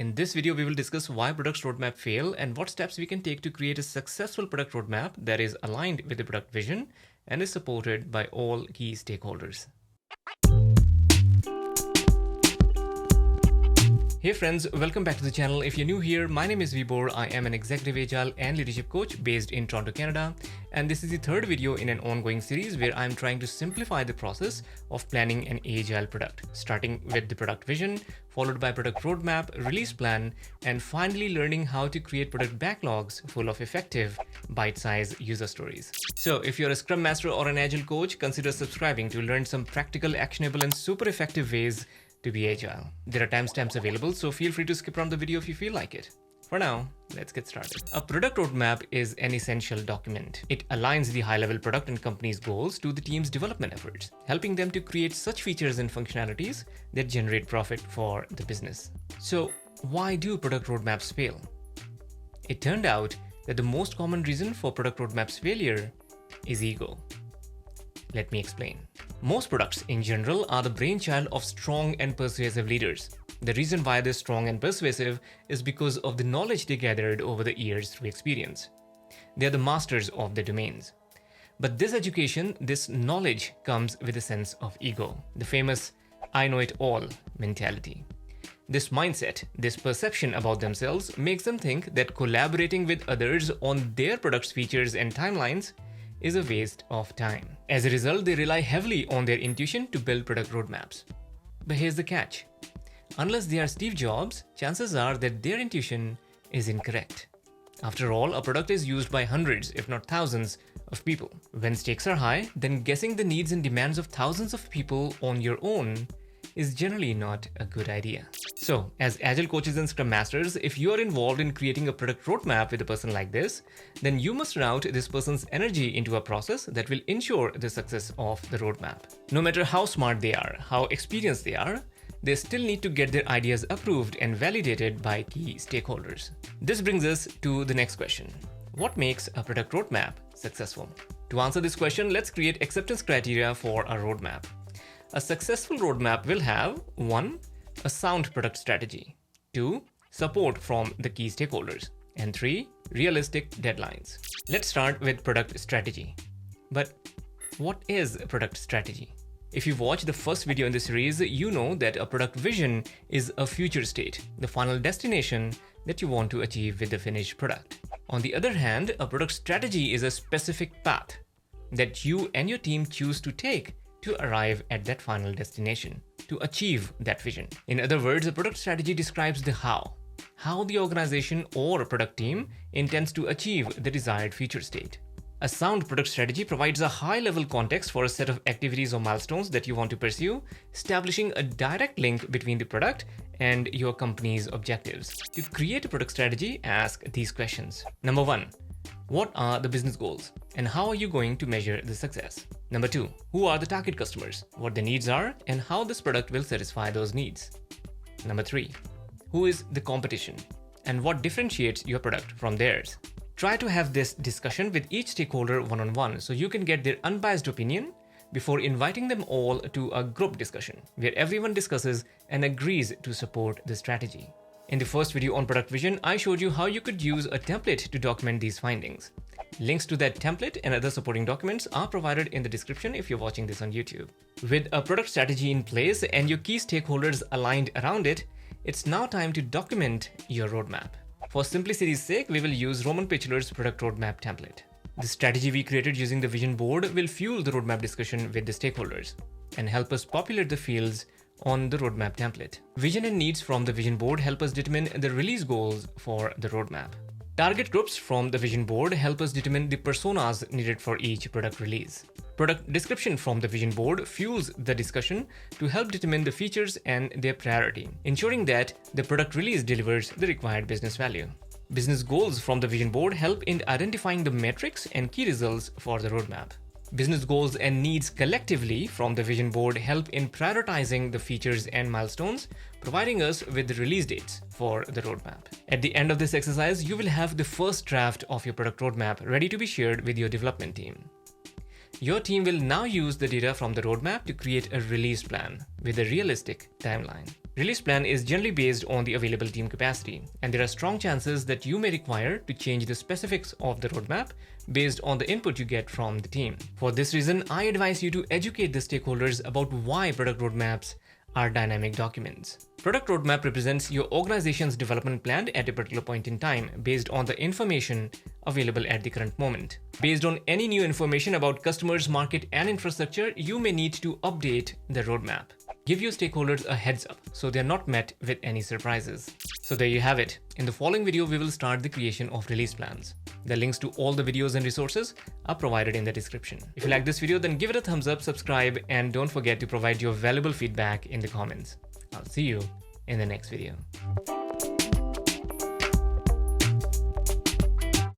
In this video, we will discuss why product roadmap fail and what steps we can take to create a successful product roadmap that is aligned with the product vision and is supported by all key stakeholders. Hey friends, welcome back to the channel. If you're new here, my name is Vibor. I am an executive agile and leadership coach based in Toronto, Canada. And this is the third video in an ongoing series where I'm trying to simplify the process of planning an agile product, starting with the product vision, followed by product roadmap, release plan, and finally learning how to create product backlogs full of effective, bite-sized user stories. So if you're a Scrum Master or an Agile coach, consider subscribing to learn some practical, actionable, and super effective ways to be agile. There are timestamps available, so feel free to skip around the video if you feel like it. For now, let's get started. A product roadmap is an essential document. It aligns the high-level product and company's goals to the team's development efforts, helping them to create such features and functionalities that generate profit for the business. So why do product roadmaps fail? It turned out that the most common reason for product roadmaps failure is ego. Let me explain. Most products in general are the brainchild of strong and persuasive leaders. The reason why they're strong and persuasive is because of the knowledge they gathered over the years through experience. They're the masters of their domains. But this education, this knowledge comes with a sense of ego, the famous "I know it all" mentality. This mindset, this perception about themselves makes them think that collaborating with others on their product's features and timelines is a waste of time. As a result, they rely heavily on their intuition to build product roadmaps. But here's the catch. Unless they are Steve Jobs, chances are that their intuition is incorrect. After all, a product is used by hundreds, if not thousands, of people. When stakes are high, then guessing the needs and demands of thousands of people on your own is generally not a good idea. So, as Agile coaches and Scrum Masters, if you are involved in creating a product roadmap with a person like this, then you must route this person's energy into a process that will ensure the success of the roadmap. No matter how smart they are, how experienced they still need to get their ideas approved and validated by key stakeholders. This brings us to the next question. What makes a product roadmap successful? To answer this question, let's create acceptance criteria for a roadmap. A successful roadmap will have 1. A sound product strategy, 2. Support from the key stakeholders, and 3. Realistic deadlines. Let's start with product strategy. But what is a product strategy? If you've watched the first video in the series, you know that a product vision is a future state, the final destination that you want to achieve with the finished product. On the other hand, a product strategy is a specific path that you and your team choose to take to arrive at that final destination, to achieve that vision. In other words, a product strategy describes the how the organization or product team intends to achieve the desired future state. A sound product strategy provides a high-level context for a set of activities or milestones that you want to pursue, establishing a direct link between the product and your company's objectives. To create a product strategy, ask these questions. Number 1. What are the business goals and how are you going to measure the success? Number 2, who are the target customers, what their needs are, and how this product will satisfy those needs? Number 3, who is the competition and what differentiates your product from theirs? Try to have this discussion with each stakeholder one-on-one so you can get their unbiased opinion before inviting them all to a group discussion where everyone discusses and agrees to support the strategy. In the first video on product vision, I showed you how you could use a template to document these findings. Links to that template and other supporting documents are provided in the description if you're watching this on YouTube. With a product strategy in place and your key stakeholders aligned around it, it's now time to document your roadmap. For simplicity's sake, we will use Roman Pichler's product roadmap template. The strategy we created using the vision board will fuel the roadmap discussion with the stakeholders and help us populate the fields on the roadmap template. Vision and needs from the vision board help us determine the release goals for the roadmap. Target groups from the vision board help us determine the personas needed for each product release. Product description from the vision board fuels the discussion to help determine the features and their priority, ensuring that the product release delivers the required business value. Business goals from the vision board help in identifying the metrics and key results for the roadmap. Business goals and needs collectively from the vision board help in prioritizing the features and milestones, providing us with the release dates for the roadmap. At the end of this exercise, you will have the first draft of your product roadmap ready to be shared with your development team. Your team will now use the data from the roadmap to create a release plan with a realistic timeline. Release plan is generally based on the available team capacity, and there are strong chances that you may require to change the specifics of the roadmap based on the input you get from the team. For this reason, I advise you to educate the stakeholders about why product roadmaps are dynamic documents. Product roadmap represents your organization's development plan at a particular point in time based on the information available at the current moment. Based on any new information about customers, market, and infrastructure, you may need to update the roadmap. Give your stakeholders a heads up so they're not met with any surprises. So there you have it. In the following video, we will start the creation of release plans. The links to all the videos and resources are provided in the description. If you like this video, then give it a thumbs up, subscribe, and don't forget to provide your valuable feedback in the comments. I'll see you in the next video.